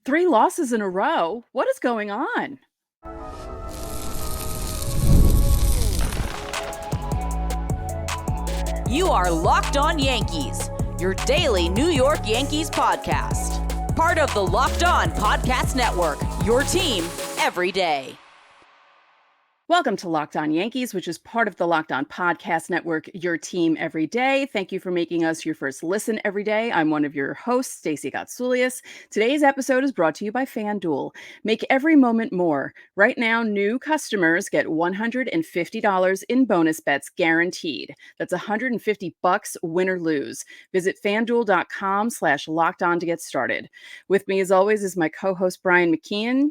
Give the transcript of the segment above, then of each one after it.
3 losses in a row? What is going on? You are Locked On Yankees, your daily New York Yankees podcast. Part of the Locked On Podcast Network, your team every day. Welcome to Locked On Yankees, which is part of the Locked On Podcast Network, your team every day. Thank you for making us your first listen every day. I'm one of your hosts, Stacey. Today's episode is brought to you by FanDuel. Make every moment more. Right now, new customers get $150 in bonus bets guaranteed. That's $150 win or lose. Visit FanDuel.com/lockedon to get started. With me, as always, is my co-host, Brian McKeon.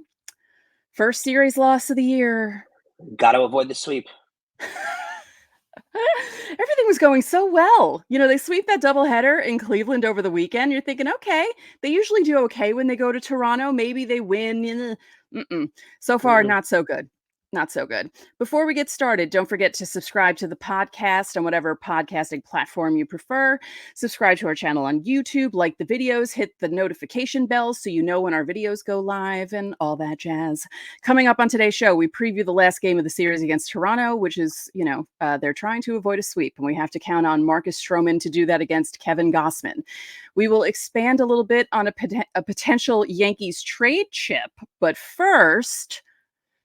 First series loss of the year. Got to avoid the sweep. Everything was going so well. They sweep that doubleheader in Cleveland over the weekend. You're thinking, okay, they usually do okay when they go to Toronto. Maybe they win. So far, not so good. Not so good. Before we get started, don't forget to subscribe to the podcast on whatever podcasting platform you prefer. Subscribe to our channel on YouTube, like the videos, hit the notification bell so you know when our videos go live and all that jazz. Coming up on today's show, we preview the last game of the series against Toronto, which is, they're trying to avoid a sweep, and we have to count on Marcus Stroman to do that against Kevin Gausman. We will expand a little bit on a potential Yankees trade chip, but first,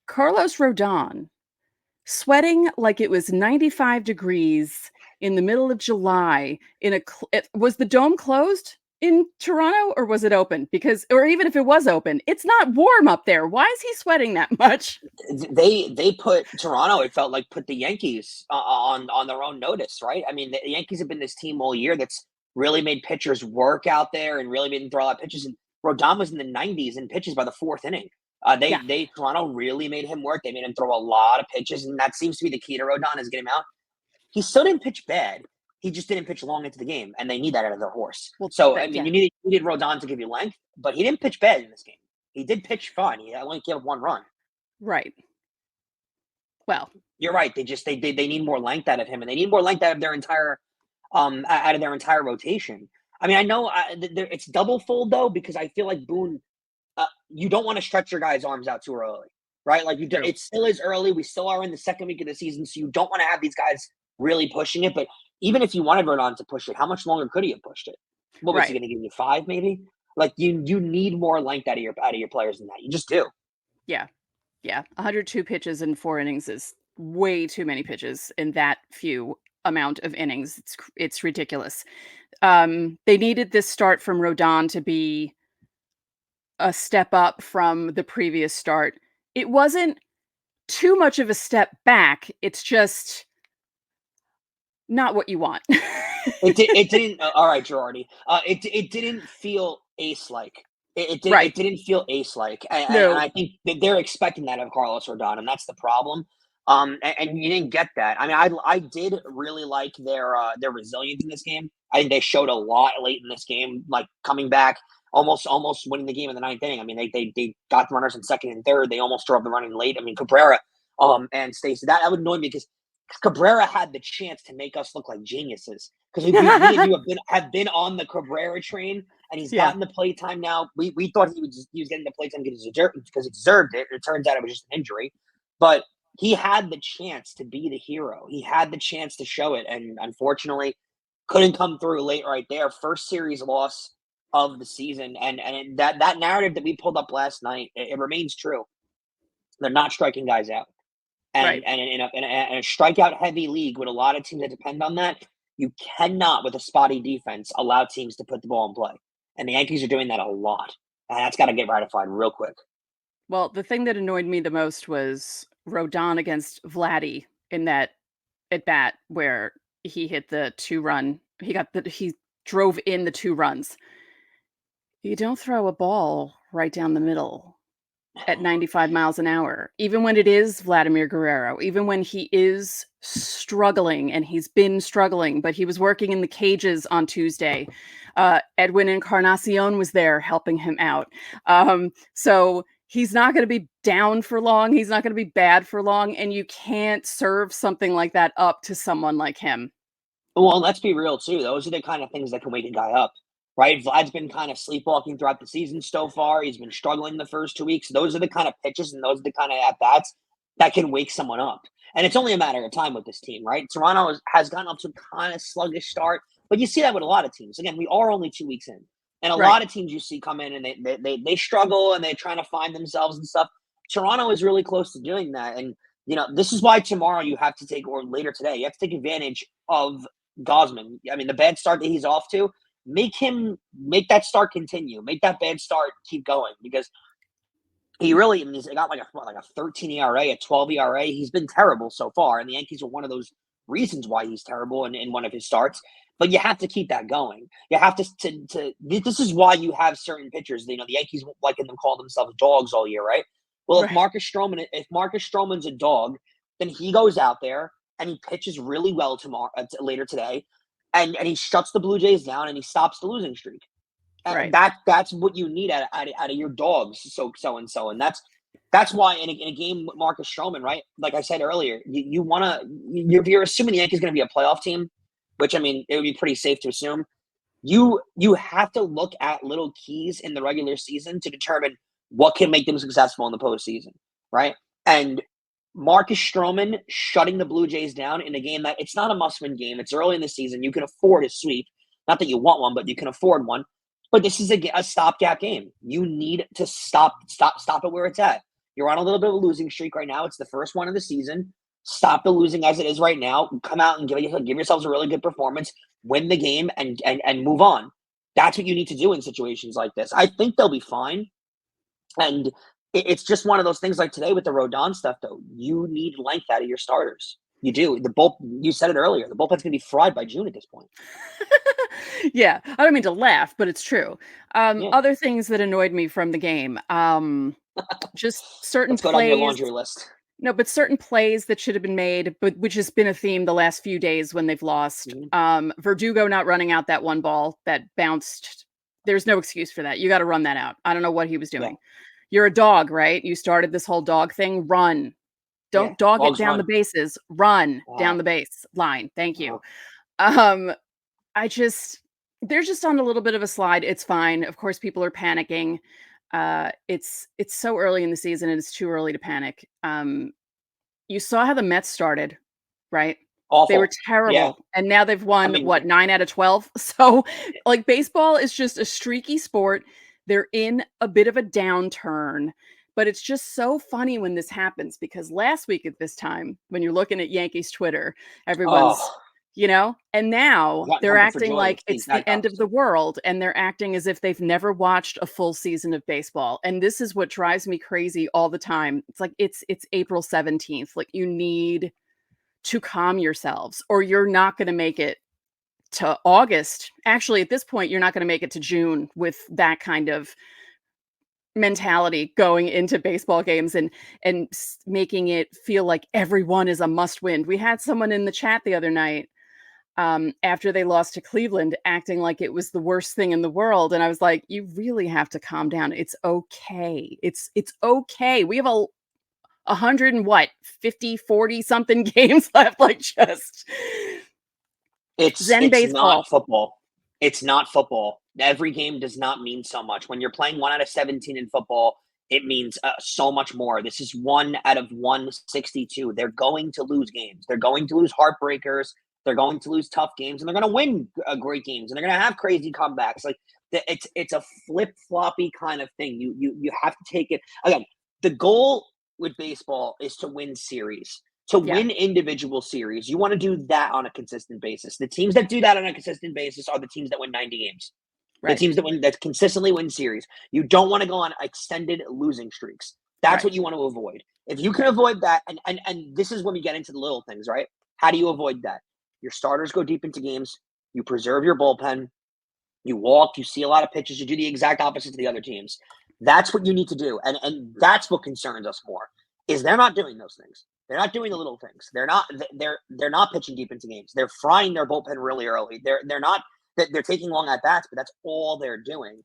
Carlos Rodón, sweating like it was 95 degrees in the middle of July was the dome closed in Toronto or was it open? Or even if it was open, it's not warm up there. Why is he sweating that much? They put Toronto, it felt like, put the Yankees on their own notice, right? I mean, the Yankees have been this team all year that's really made pitchers work out there and really made them throw a lot of pitches. And Rodón was in the 90s in pitches by the fourth inning. Toronto really made him work. They made him throw a lot of pitches, and that seems to be the key to Rodón, is get him out. He still didn't pitch bad. He just didn't pitch long into the game, and they need that out of their horse. You needed Rodón to give you length, but he didn't pitch bad in this game. He did pitch fine. He only gave up one run. Right. Well, you're right. They need more length out of him, and they need more length out of their entire rotation. I mean, I know it's double fold though, because I feel like Boone. You don't want to stretch your guys' arms out too early, right? Like it still is early. We still are in the second week of the season, so you don't want to have these guys really pushing it. But even if you wanted Rodón to push it, how much longer could he have pushed it? What was he going to give you, 5 maybe? Like you need more length out of your players than that. You just do. Yeah. 102 pitches in 4 innings is way too many pitches in that few amount of innings. It's ridiculous. They needed this start from Rodón to be a step up from the previous start. It wasn't too much of a step back. It's just not what you want. It didn't. All right, Girardi. It didn't feel ace-like. It didn't feel ace-like. And I think that they're expecting that of Carlos Rodón, and that's the problem. And you didn't get that. I mean, I did really like their resilience in this game. I think they showed a lot late in this game, like coming back, almost winning the game in the 9th inning. I mean, they got the runners in second and third. They almost drove the running late. I mean, Cabrera and Stacey, that would annoy me because Cabrera had the chance to make us look like geniuses, because we have been on the Cabrera train, and he's gotten the play time now. We thought he was getting the play time because he deserved it. It turns out it was just an injury, but he had the chance to be the hero. He had the chance to show it, and unfortunately couldn't come through late right there. First series loss of the season, and that narrative that we pulled up last night, it remains true. They're not striking guys out. And in a strikeout heavy league with a lot of teams that depend on that, you cannot, with a spotty defense, allow teams to put the ball in play. And the Yankees are doing that a lot. And that's got to get ratified real quick. Well, the thing that annoyed me the most was Rodón against Vladdy in that at bat where he hit the 2-run. He drove in the 2 runs. You don't throw a ball right down the middle at 95 miles an hour, even when it is Vladimir Guerrero, even when he is struggling, and he's been struggling, but he was working in the cages on Tuesday. Edwin Encarnacion was there helping him out. So he's not going to be down for long. He's not going to be bad for long. And you can't serve something like that up to someone like him. Well, let's be real too. Those are the kind of things that can wake a guy up. right? Vlad's been kind of sleepwalking throughout the season so far. He's been struggling the first 2 weeks. Those are the kind of pitches and those are the kind of at-bats that can wake someone up. And it's only a matter of time with this team, right? Toronto has gotten up to a kind of sluggish start, but you see that with a lot of teams. Again, we are only 2 weeks in. And a lot of teams you see come in and they struggle and they're trying to find themselves and stuff. Toronto is really close to doing that. And, this is why tomorrow you have to take, or later today, you have to take advantage of Gosman. I mean, the bad start that he's off to, make that start continue. Make that bad start keep going, because he really, he's got like a 13 ERA, a 12 ERA. He's been terrible so far, and the Yankees are one of those reasons why he's terrible in one of his starts. But you have to keep that going. You have to this is why you have certain pitchers. The Yankees like them call themselves dogs all year, right? Well, if Marcus Stroman's a dog, then he goes out there and he pitches really well later today, and he shuts the Blue Jays down and he stops the losing streak. And that's what you need out of your dogs. So and that's why in a game with Marcus Stroman, right? Like I said earlier, you're assuming the Yankees going to be a playoff team, which, I mean, it would be pretty safe to assume. You have to look at little keys in the regular season to determine what can make them successful in the postseason, right? And Marcus Stroman shutting the Blue Jays down in a game that it's not a must-win game. It's early in the season. You can afford a sweep. Not that you want one, but you can afford one. But this is a stopgap game. You need to stop it where it's at. You're on a little bit of a losing streak right now. It's the first one of the season. Stop the losing as it is right now. Come out and give yourselves a really good performance. Win the game and move on. That's what you need to do in situations like this. I think they'll be fine. And it's just one of those things like today with the Rodón stuff, though. You need length out of your starters. You do. You said it earlier. The bullpen's going to be fried by June at this point. Yeah. I don't mean to laugh, but it's true. Other things that annoyed me from the game. Just certain Let's go plays. down your laundry list. No, but certain plays that should have been made, but which has been a theme the last few days when they've lost. Verdugo not running out that one ball that bounced. There's no excuse for that. You got to run that out. I don't know what he was doing. Yeah. You're a dog, right? You started this whole dog thing. Run. Don't dog it down the bases. Run down the base line. Thank you. They're just on a little bit of a slide. It's fine. Of course, people are panicking. It's so early in the season and it's too early to panic. You saw how the Mets started, right? Awful. They were terrible. And now they've won 9 out of 12. So like baseball is just a streaky sport. They're in a bit of a downturn, but it's just so funny when this happens, because last week at this time, when you're looking at Yankees Twitter, everyone's, and now they're acting like it's the end of the world, and they're acting as if they've never watched a full season of baseball. And this is what drives me crazy all the time. It's like, it's April 17th. Like, you need to calm yourselves, or you're not going to make it to August. Actually, at this point, you're not going to make it to June with that kind of mentality going into baseball games and making it feel like everyone is a must win. We had someone in the chat the other night after they lost to Cleveland acting like it was the worst thing in the world. And I was like, you really have to calm down. It's okay. It's okay. We have 40 something games left. Like, just it's baseball. Not football. It's not football. Every game does not mean so much. When you're playing 1 out of 17 in football, it means so much more. This is 1 out of 162. They're going to lose games. They're going to lose heartbreakers. They're going to lose tough games, and they're going to win great games, and they're going to have crazy comebacks. Like, it's a flip-floppy kind of thing. You have to take it. Again, the goal with baseball is to win series. To win individual series, you want to do that on a consistent basis. The teams that do that on a consistent basis are the teams that win 90 games. Right. The teams that consistently win series. You don't want to go on extended losing streaks. That's what you want to avoid. If you can avoid that, and this is when we get into the little things, right? How do you avoid that? Your starters go deep into games. You preserve your bullpen. You walk. You see a lot of pitches. You do the exact opposite to the other teams. That's what you need to do, and that's what concerns us more. Is they're not doing those things. They're not doing the little things. They're not pitching deep into games. They're frying their bullpen really early. They're taking long at bats, but that's all they're doing.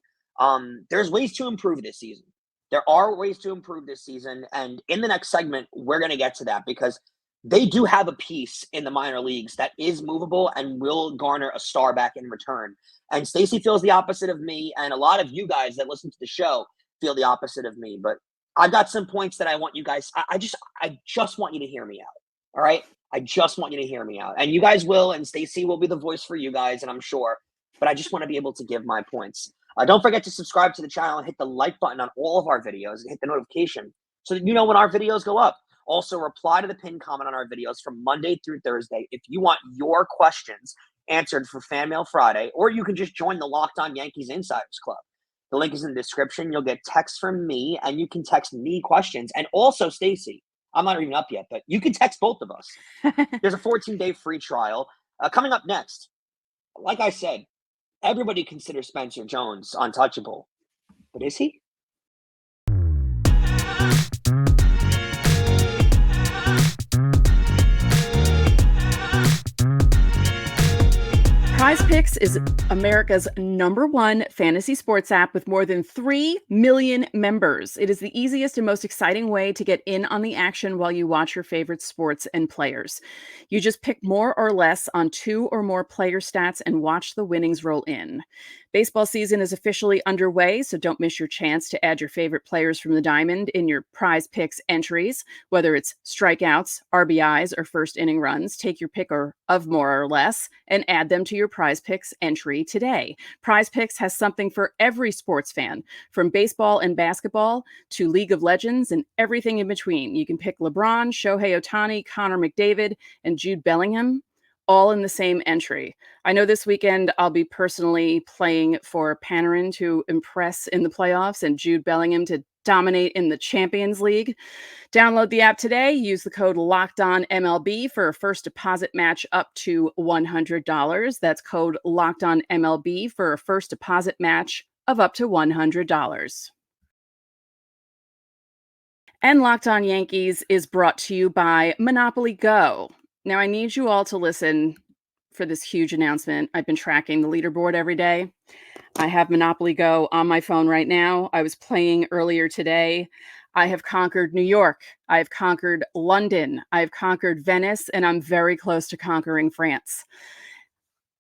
There's ways to improve this season. There are ways to improve this season, and in the next segment, we're going to get to that, because they do have a piece in the minor leagues that is movable and will garner a star back in return. And Stacey feels the opposite of me, and a lot of you guys that listen to the show feel the opposite of me. But I've got some points that I want you guys. I just want you to hear me out. All right, I just want you to hear me out, and you guys will. And Stacey will be the voice for you guys, and I'm sure. But I just want to be able to give my points. Don't forget to subscribe to the channel and hit the like button on all of our videos and hit the notification so that you know when our videos go up. Also, reply to the pinned comment on our videos from Monday through Thursday if you want your questions answered for Fan Mail Friday, or you can just join the Locked On Yankees Insiders Club. The link is in the description. You'll get text from me, and you can text me questions. And also, Stacey, I'm not even up yet, but you can text both of us. There's a 14-day free trial. Coming up next, like I said, everybody considers Spencer Jones untouchable. But is he? Prize Picks is America's #1 fantasy sports app with more than 3 million members. It is the easiest and most exciting way to get in on the action while you watch your favorite sports and players. You just pick more or less on 2 or more player stats and watch the winnings roll in. Baseball season is officially underway, so don't miss your chance to add your favorite players from the diamond in your Prize Picks entries. Whether it's strikeouts, RBIs, or first inning runs, take your pick of more or less and add them to your Prize Picks entry today. Prize Picks has something for every sports fan, from baseball and basketball to League of Legends and everything in between. You can pick LeBron, Shohei Ohtani, Connor McDavid, and Jude Bellingham, all in the same entry. I know this weekend I'll be personally playing for Panarin to impress in the playoffs and Jude Bellingham to dominate in the Champions League. Download the app today. Use the code LOCKEDONMLB for a first deposit match up to $100. That's code LOCKEDONMLB for a first deposit match of up to $100. And Locked On Yankees is brought to you by Monopoly Go. Now, I need you all to listen for this huge announcement. I've been tracking the leaderboard every day. I have Monopoly Go on my phone right now. I was playing earlier today. I have conquered New York. I've conquered London. I've conquered Venice, and I'm very close to conquering France.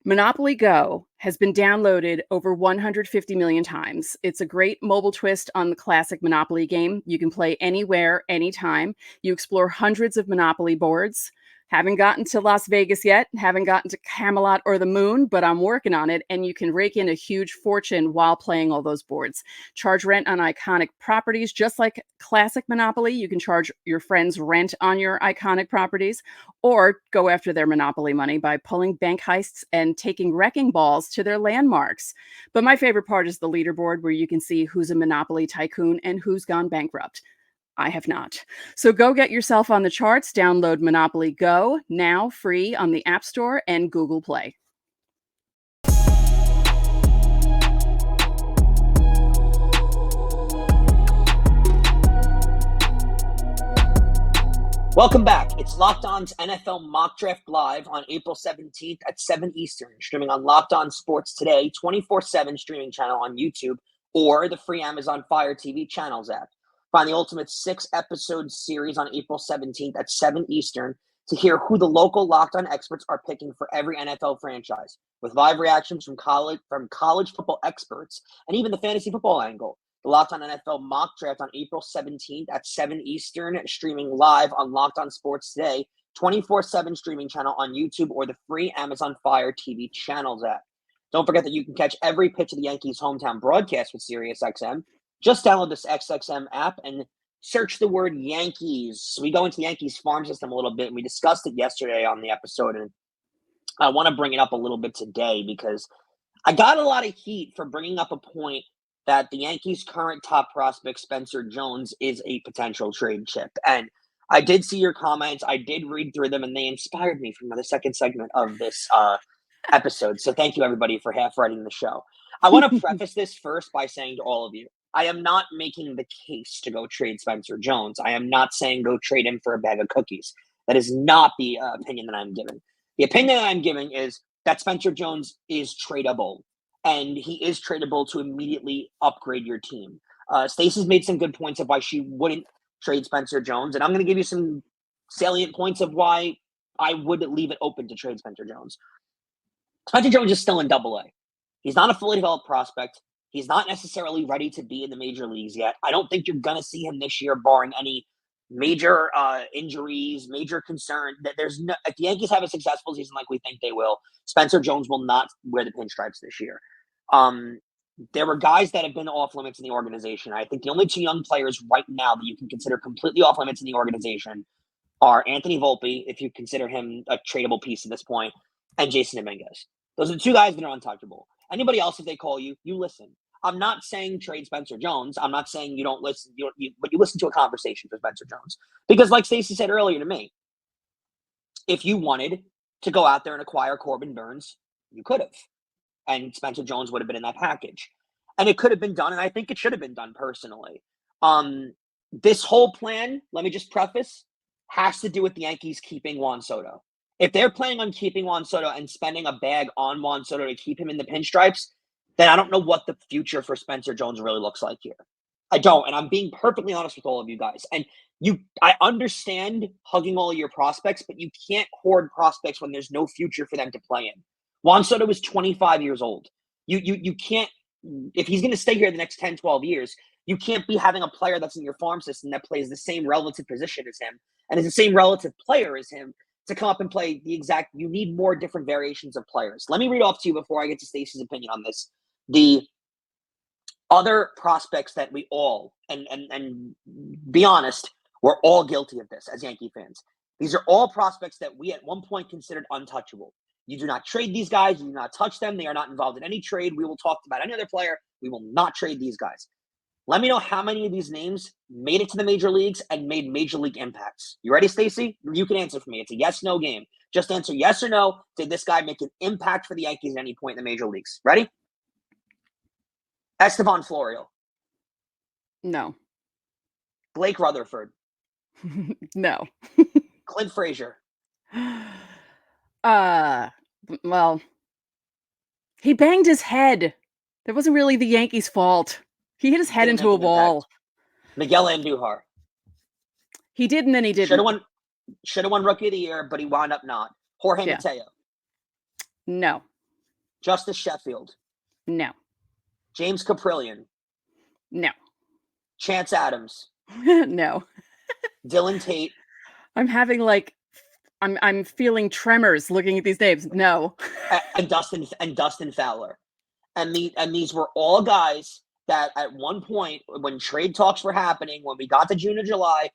Monopoly Go has been downloaded over 150 million times. It's a great mobile twist on the classic Monopoly game. You can play anywhere, anytime. You explore hundreds of Monopoly boards. Haven't gotten to Las Vegas yet, haven't gotten to Camelot or the Moon, but I'm working on it, and you can rake in a huge fortune while playing all those boards. Charge rent on iconic properties, just like classic Monopoly. You can charge your friends rent on your iconic properties, or go after their Monopoly money by pulling bank heists and taking wrecking balls to their landmarks. But my favorite part is the leaderboard, where you can see who's a Monopoly tycoon and who's gone bankrupt. I have not. So go get yourself on the charts. Download Monopoly Go, now free on the App Store and Google Play. Welcome back. It's Locked On's NFL Mock Draft Live on April 17th at 7 Eastern, streaming on Locked On Sports Today, 24/7 streaming channel on YouTube, or the free Amazon Fire TV channels app. Find the ultimate 6-episode series on April 17th at 7 Eastern to hear who the local Locked On experts are picking for every NFL franchise, with live reactions from college football experts and even the fantasy football angle. The Locked On NFL Mock Draft on April 17th at 7 Eastern, streaming live on Locked On Sports Today, 24/7 streaming channel on YouTube, or the free Amazon Fire TV channels app. Don't forget that you can catch every pitch of the Yankees' hometown broadcast with SiriusXM. Just download this XXM app and search the word Yankees. We go into the Yankees farm system a little bit, and we discussed it yesterday on the episode, and I want to bring it up a little bit today because I got a lot of heat for bringing up a point that the Yankees' current top prospect, Spencer Jones, is a potential trade chip. And I did see your comments. I did read through them, and they inspired me for the second segment of this episode. So thank you, everybody, for half-writing the show. I want to preface this first by saying to all of you, I am not making the case to go trade Spencer Jones. I am not saying go trade him for a bag of cookies. That is not the opinion that I'm giving. The opinion that I'm giving is that Spencer Jones is tradable, and he is tradable to immediately upgrade your team. Stacey's made some good points of why she wouldn't trade Spencer Jones, and I'm going to give you salient points of why I would leave it open to trade Spencer Jones. Spencer Jones is still in Double-A. He's not a fully developed prospect. He's not necessarily ready to be in the major leagues yet. I don't think you're going to see him this year, barring any major injuries, major concern. That there's no, if the Yankees have a successful season like we think they will, Spencer Jones will not wear the pinstripes this year. There were guys that have been off limits in the organization. I think the only 2 young players right now that you can consider completely off limits in the organization are Anthony Volpe, if you consider him a tradable piece at this point, and Jason Dominguez. Those are the 2 guys that are untouchable. Anybody else, if they call you, you listen. I'm not saying trade Spencer Jones. I'm not saying you don't listen, but you listen to a conversation for Spencer Jones. Because like Stacey said earlier to me, if you wanted to go out there and acquire Corbin Burnes, you could have. And Spencer Jones would have been in that package. And it could have been done, and I think it should have been done personally. This whole plan, let me just preface, has to do with the Yankees keeping Juan Soto. If they're planning on keeping Juan Soto and spending a bag on Juan Soto to keep him in the pinstripes, then I don't know what the future for Spencer Jones really looks like here. I don't, and I'm being perfectly honest with all of you guys. And I understand hugging all of your prospects, but you can't hoard prospects when there's no future for them to play in. Juan Soto is 25 years old. You can't, if he's going to stay here the next 10, 12 years, you can't be having a player that's in your farm system that plays the same relative position as him and is the same relative player as him to come up and play the exact, you need more different variations of players. Let me read off to you before I get to Stacey's opinion on this. The other prospects that we all, and be honest, we're all guilty of this as Yankee fans. These are all prospects that we at one point considered untouchable. You do not trade these guys. You do not touch them. They are not involved in any trade. We will talk about any other player. We will not trade these guys. Let me know how many of these names made it to the major leagues and made major league impacts. You ready, Stacey? You can answer for me. It's a yes/no game. Just answer yes or no. Did this guy make an impact for the Yankees at any point in the major leagues? Ready? Estevan Florial. No. Blake Rutherford. No. Clint Frazier. Well, he banged his head. That wasn't really the Yankees' fault. He hit his head into a wall. Miguel Andujar. He did, and then he didn't. Should have won Rookie of the Year, but he wound up not. Jorge Mateo. No. Justice Sheffield. No. James Caprillion. No. Chance Adams. No. Dylan Tate. I'm having I'm feeling tremors looking at these names. No. and Dustin Fowler. And these were all guys that at one point, when trade talks were happening, when we got to June or July,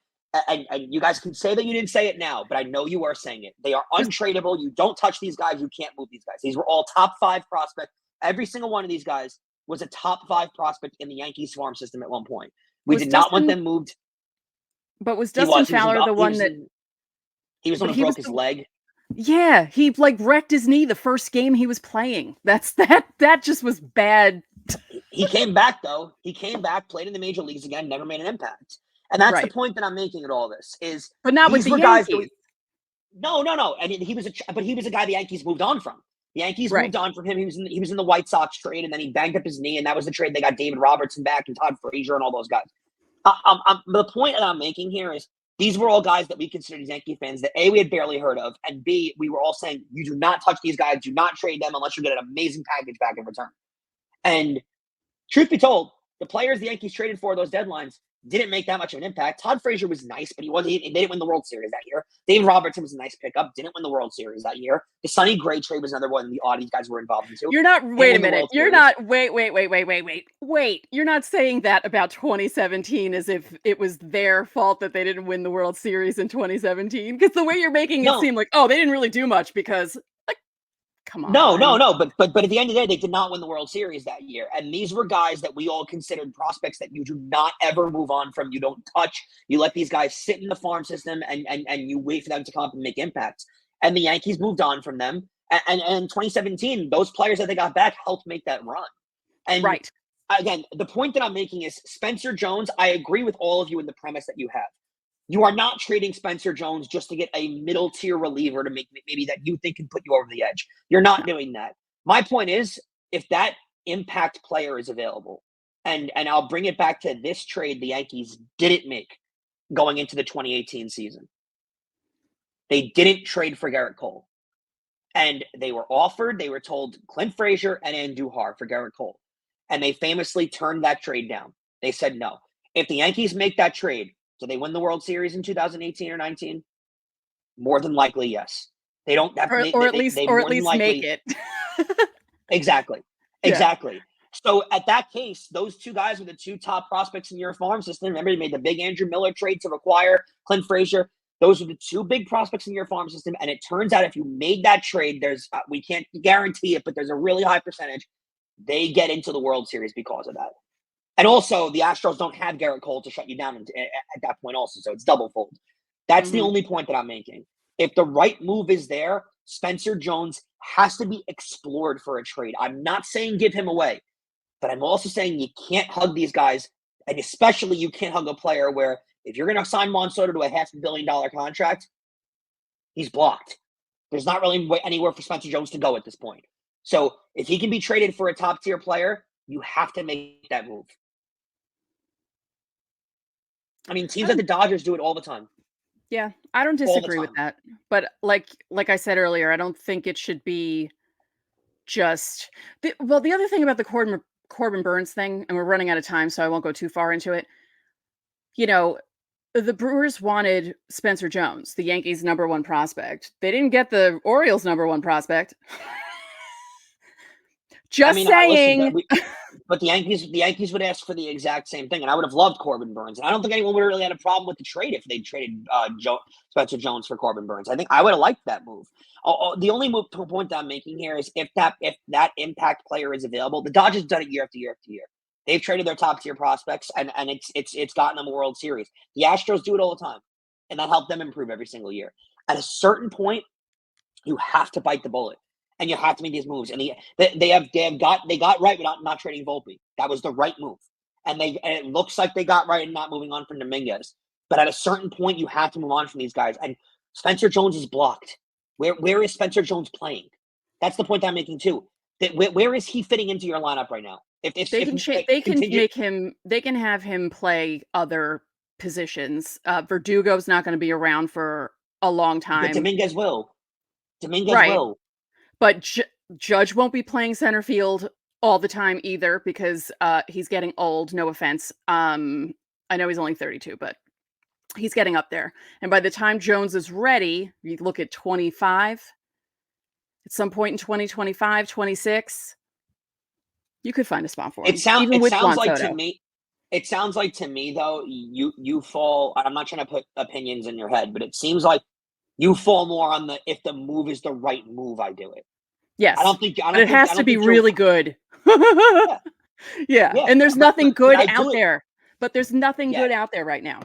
and you guys can say that you didn't say it now, but I know you are saying it. They are untradeable. You don't touch these guys. You can't move these guys. These were all top 5 prospects. Every single one of these guys was a top 5 prospect in the Yankees farm system at one point. We did not want them moved. But was Dustin Fowler the one that... He was the one who broke his leg. Yeah, he wrecked his knee the first game he was playing. That just was bad. He came back though. He came back, played in the major leagues again, never made an impact. And that's the point that I'm making at all this is. But not with the Yankees. No. And he was a guy the Yankees moved on from. The Yankees moved on from him. He was in the White Sox trade, and then he banged up his knee, and that was the trade they got David Robertson back and Todd Frazier and all those guys. The point that I'm making here is these were all guys that we considered as Yankee fans that A, we had barely heard of, and B, we were all saying, you do not touch these guys, do not trade them unless you get an amazing package back in return. And truth be told, the players the Yankees traded for those deadlines didn't make that much of an impact. Todd Frazier was nice, but they didn't win the World Series that year. David Robertson was a nice pickup, didn't win the World Series that year. The Sonny Gray trade was another one the Audis guys were involved in too. You're not, wait a minute. You're not, wait. You're not saying that about 2017 as if it was their fault that they didn't win the World Series in 2017? Because the way you're making it seem like, oh, they didn't really do much because, come on. No. But at the end of the day, they did not win the World Series that year. And these were guys that we all considered prospects that you do not ever move on from. You don't touch. You let these guys sit in the farm system and you wait for them to come up and make impacts. And the Yankees moved on from them. And in 2017, those players that they got back helped make that run. And again, the point that I'm making is Spencer Jones, I agree with all of you in the premise that you have. You are not trading Spencer Jones just to get a middle tier reliever to make maybe that you think can put you over the edge. You're not doing that. My point is, if that impact player is available, and I'll bring it back to this trade the Yankees didn't make going into the 2018 season. They didn't trade for Garrett Cole. And they were told Clint Frazier and Andujar for Garrett Cole. And they famously turned that trade down. They said no. If the Yankees make that trade, do they win the World Series in 2018 or 19? More than likely, yes. They don't have, or at least make it. Exactly. So at that case, those two guys were the two top prospects in your farm system. Remember, you made the big Andrew Miller trade to acquire Clint Frazier. Those are the two big prospects in your farm system. And it turns out if you made that trade, we can't guarantee it, but there's a really high percentage they get into the World Series because of that. And also, the Astros don't have Garrett Cole to shut you down at that point also, so it's double-fold. That's the only point that I'm making. If the right move is there, Spencer Jones has to be explored for a trade. I'm not saying give him away, but I'm also saying you can't hug these guys, and especially you can't hug a player where if you're going to sign Juan Soto to a $500 million contract, he's blocked. There's not really anywhere for Spencer Jones to go at this point. So if he can be traded for a top-tier player, you have to make that move. I mean, teams like the Dodgers do it all the time. Yeah, I don't disagree with that. But like I said earlier, I don't think it should be just the other thing about the Corbin Burnes thing, and we're running out of time, so I won't go too far into it. The Brewers wanted Spencer Jones, the Yankees' #1 prospect. They didn't get the Orioles' #1 prospect. Saying. But the Yankees would ask for the exact same thing, and I would have loved Corbin Burnes. And I don't think anyone would have really had a problem with the trade if they traded Spencer Jones for Corbin Burnes. I think I would have liked that move. The only point that I'm making here is if that impact player is available, the Dodgers have done it year after year after year. They've traded their top tier prospects, and it's gotten them a World Series. The Astros do it all the time, and that helped them improve every single year. At a certain point, you have to bite the bullet. And you have to make these moves. And they got right without not trading Volpe. That was the right move. And it looks like they got right in not moving on from Dominguez. But at a certain point, you have to move on from these guys. And Spencer Jones is blocked. Where is Spencer Jones playing? That's the point I'm making too. Where is he fitting into your lineup right now? They can have him play other positions. Verdugo's not going to be around for a long time. But Dominguez will. Will. But Judge won't be playing center field all the time either because he's getting old. No offense. I know he's only 32, but he's getting up there. And by the time Jones is ready, you look at 25, at some point in 2025, 26, you could find a spot for him. It sounds like to me though, you fall. I'm not trying to put opinions in your head, but it seems like you fall more on if the move is the right move, I do it. Yes. It has to be really good. Yeah. And there's nothing good out there. But there's nothing good out there right now.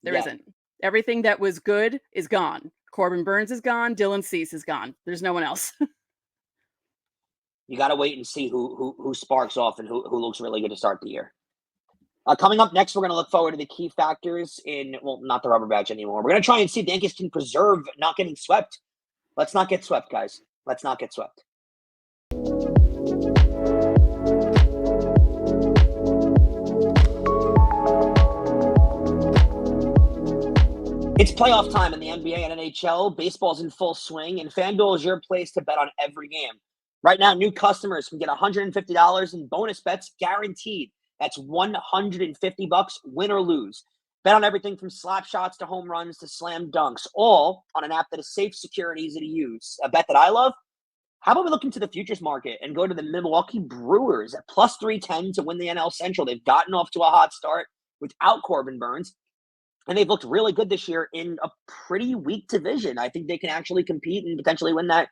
There isn't. Everything that was good is gone. Corbin Burnes is gone. Dylan Cease is gone. There's no one else. You got to wait and see who sparks off and who looks really good to start the year. Coming up next, we're going to look forward to the key factors not the rubber badge anymore. We're going to try and see if the Yankees can preserve not getting swept. Let's not get swept, guys. Let's not get swept. It's playoff time in the NBA and NHL. Baseball's in full swing, and FanDuel is your place to bet on every game. Right now, new customers can get $150 in bonus bets guaranteed. That's $150, win or lose. Bet on everything from slap shots to home runs to slam dunks, all on an app that is safe, secure, and easy to use. A bet that I love? How about we look into the futures market and go to the Milwaukee Brewers at plus 310 to win the NL Central? They've gotten off to a hot start without Corbin Burnes, and they've looked really good this year in a pretty weak division. I think they can actually compete and potentially win that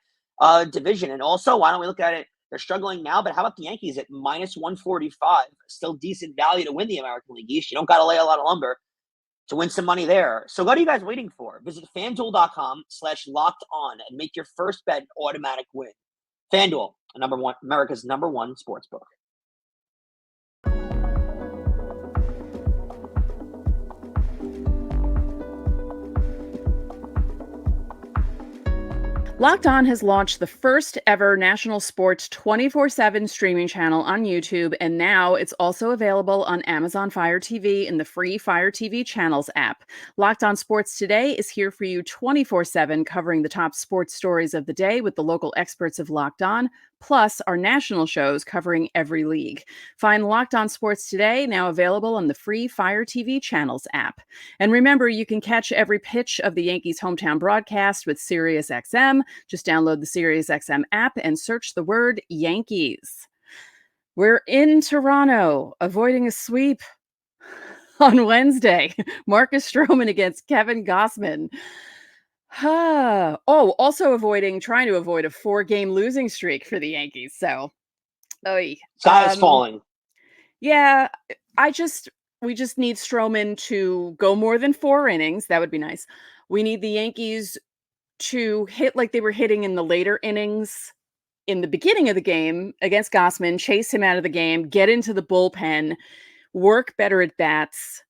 division. And also, why don't we look at it? They're struggling now, but how about the Yankees at minus 145? Still decent value to win the American League East. You don't got to lay a lot of lumber to win some money there. So what are you guys waiting for? Visit FanDuel.com/lockedon and make your first bet an automatic win. FanDuel, America's #1 sportsbook. Locked On has launched the first ever national sports 24/7 streaming channel on YouTube, and now it's also available on Amazon Fire TV in the free Fire TV Channels app. Locked On Sports Today is here for you 24/7, covering the top sports stories of the day with the local experts of Locked On, plus our national shows covering every league. Find Locked On Sports Today, now available on the free Fire TV Channels app. And remember, you can catch every pitch of the Yankees' hometown broadcast with SiriusXM. Just download the SiriusXM app and search the word Yankees. We're in Toronto, avoiding a sweep on Wednesday. Marcus Stroman against Kevin Gausman. Also trying to avoid a 4-game losing streak for the Yankees. So, Sky is falling. Yeah, we just need Stroman to go more than 4 innings. That would be nice. We need the Yankees to hit like they were hitting in the later innings in the beginning of the game against Gausman, chase him out of the game, get into the bullpen, work better at bats,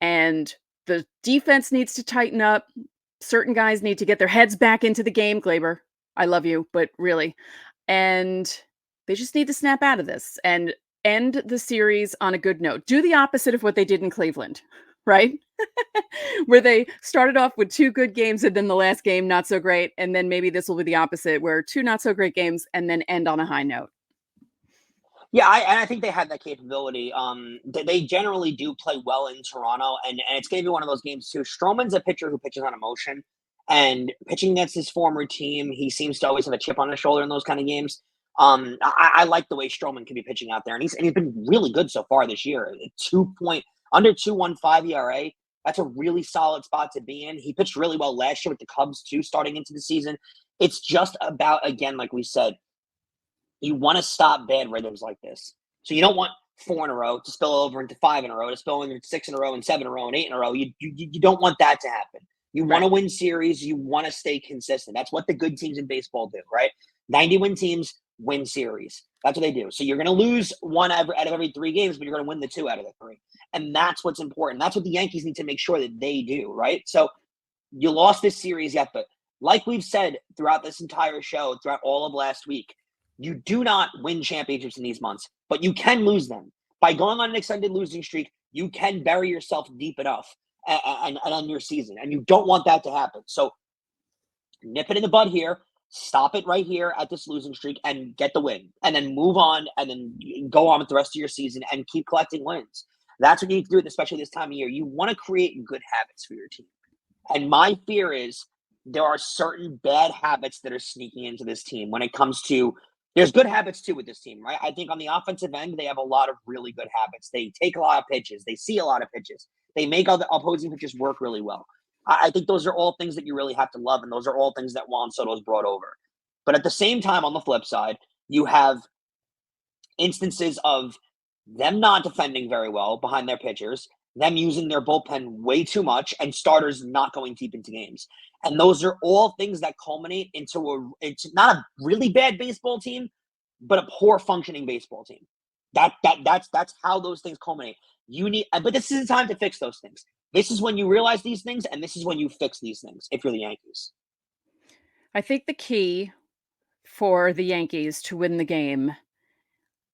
and the defense needs to tighten up. Certain guys need to get their heads back into the game. Glaber, I love you, but really. And they just need to snap out of this and end the series on a good note. Do the opposite of what they did in Cleveland, right? Where they started off with 2 good games and then the last game not so great. And then maybe this will be the opposite, where 2 not so great games and then end on a high note. Yeah, I think they have that capability. They generally do play well in Toronto, and it's going to be one of those games too. Stroman's a pitcher who pitches on emotion, and pitching against his former team, he seems to always have a chip on his shoulder in those kind of games. I like the way Stroman can be pitching out there, and he's been really good so far this year. Under 2.15 ERA. That's a really solid spot to be in. He pitched really well last year with the Cubs too, starting into the season. It's just about, again, like we said, you want to stop bad rhythms like this. So you don't want 4 in a row to spill over into 5 in a row, to spill into 6 in a row and 7 in a row and 8 in a row. You don't want that to happen. You want to win series. You want to stay consistent. That's what the good teams in baseball do, right? 90-win teams win series. That's what they do. So you're going to lose 1 out of every 3 games, but you're going to win the 2 out of the 3. And that's what's important. That's what the Yankees need to make sure that they do, right? So you lost this series yet, but like we've said throughout this entire show, throughout all of last week, you do not win championships in these months, but you can lose them. By going on an extended losing streak, you can bury yourself deep enough and end your season. And you don't want that to happen. So nip it in the bud here. Stop it right here at this losing streak and get the win. And then move on and then go on with the rest of your season and keep collecting wins. That's what you need to do, especially this time of year. You want to create good habits for your team. And my fear is there are certain bad habits that are sneaking into this team when it comes to – there's good habits too with this team, right? I think on the offensive end, they have a lot of really good habits. They take a lot of pitches. They see a lot of pitches. They make all the opposing pitches work really well. I think those are all things that you really have to love, and those are all things that Juan Soto's brought over. But at the same time, on the flip side, you have instances of them not defending very well behind their pitchers, them using their bullpen way too much, and starters not going deep into games. And those are all things that culminate into not a really bad baseball team, but a poor functioning baseball team. That's how those things culminate. But this is the time to fix those things. This is when you realize these things, and this is when you fix these things, if you're the Yankees. I think the key for the Yankees to win the game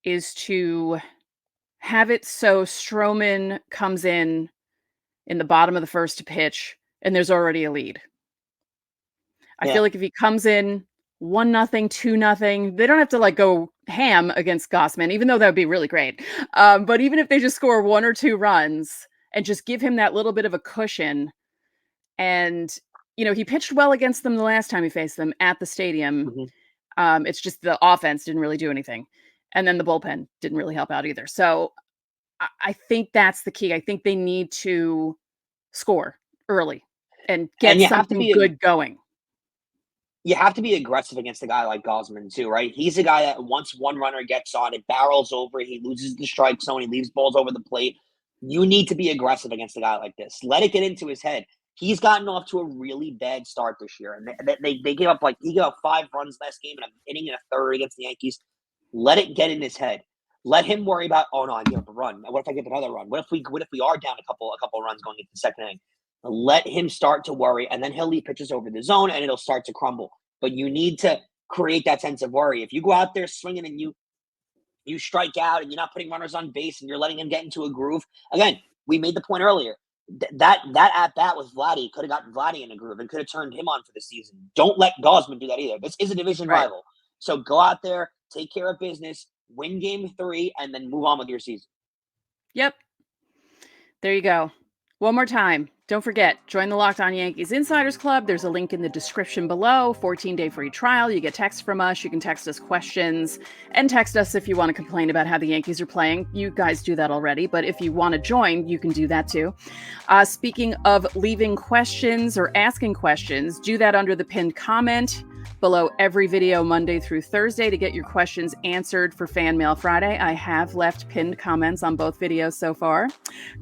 is to have it so Stroman comes in the bottom of the first to pitch, and there's already a lead. I feel like if he comes in 1-0, 2-0, they don't have to go ham against Gausman, even though that would be really great. But even if they just score 1 or 2 runs and just give him that little bit of a cushion, and he pitched well against them the last time he faced them at the stadium. Mm-hmm. It's just the offense didn't really do anything, and then the bullpen didn't really help out either. So I think that's the key. I think they need to score early and get something good going. You have to be aggressive against a guy like Gausman too, right? He's a guy that once one runner gets on, it barrels over, he loses the strike zone, he leaves balls over the plate. You need to be aggressive against a guy like this. Let it get into his head. He's gotten off to a really bad start this year, and they gave up he gave up 5 runs last game and an inning and a third against the Yankees. Let it get in his head. Let him worry about, oh no, I gave up a run. What if I give another run? What if we are down a couple runs going into the second inning? Let him start to worry, and then he'll leave pitches over the zone, and it'll start to crumble. but you need to create that sense of worry. If you go out there swinging and you strike out and you're not putting runners on base and you're letting them get into a groove, again, we made the point earlier. That at bat with Vladdy could have gotten Vladdy in a groove and could have turned him on for the season. Don't let Gausman do that either. This is a division rival. So go out there, take care of business, win game 3, and then move on with your season. Yep. There you go. One more time. Don't forget, join the Locked On Yankees Insiders Club. There's a link in the description below. 14-day free trial. You get text from us. You can text us questions and text us if you want to complain about how the Yankees are playing. You guys do that already, but if you want to join, you can do that too. Speaking of leaving questions or asking questions, do that under the pinned comment below every video Monday through Thursday to get your questions answered for Fan Mail Friday. I have left pinned comments on both videos so far.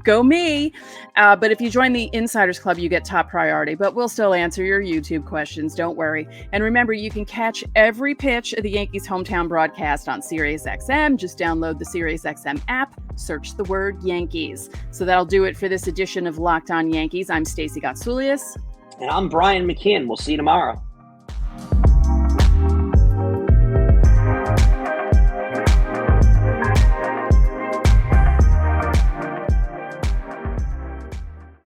Go me! But if you join the Insiders Club, you get top priority, but we'll still answer your YouTube questions. Don't worry. And remember, you can catch every pitch of the Yankees hometown broadcast on SiriusXM. Just download the SiriusXM app, search the word Yankees. So that'll do it for this edition of Locked On Yankees. I'm Stacey Gotsoulias. And I'm Brian McKeon. We'll see you tomorrow.